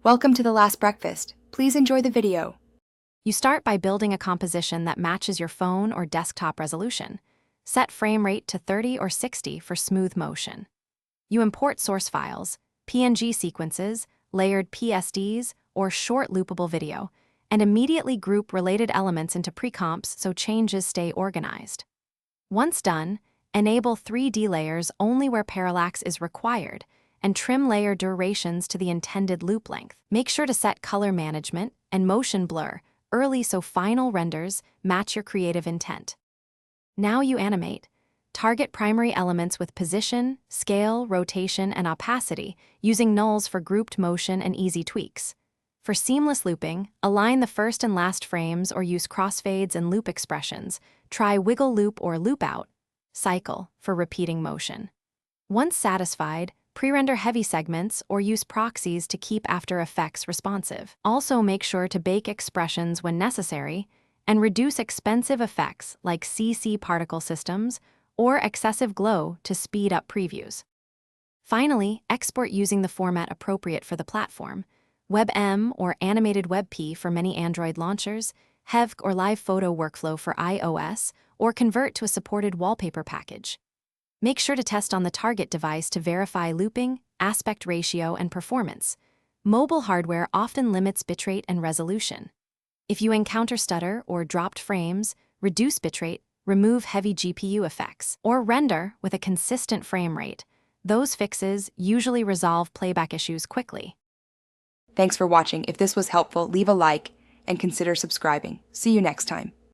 Welcome to The Last Breakfast. Please enjoy the video. You start by building a composition that matches your phone or desktop resolution. Set frame rate to 30 or 60 for smooth motion. You import source files, PNG sequences, layered PSDs, or short loopable video, and immediately group related elements into precomps so changes stay organized. Once done, enable 3D layers only where parallax is required, and trim layer durations to the intended loop length. Make sure to set color management and motion blur early so final renders match your creative intent. Now you animate. Target primary elements with position, scale, rotation, and opacity, using nulls for grouped motion and easy tweaks. For seamless looping, align the first and last frames or use crossfades and loop expressions. Try wiggle loop or loop out. Cycle for repeating motion. Once satisfied, pre-render heavy segments or use proxies to keep After Effects responsive. Also make sure to bake expressions when necessary and reduce expensive effects like CC particle systems or excessive glow to speed up previews. Finally, export using the format appropriate for the platform. WebM or Animated WebP for many Android launchers, HEVC or Live Photo Workflow for iOS, or convert to a supported wallpaper package. Make sure to test on the target device to verify looping, aspect ratio, and performance. Mobile hardware often limits bitrate and resolution. If you encounter stutter or dropped frames, reduce bitrate, remove heavy GPU effects, or render with a consistent frame rate. Those fixes usually resolve playback issues quickly. Thanks for watching. If this was helpful, leave a like and consider subscribing. See you next time.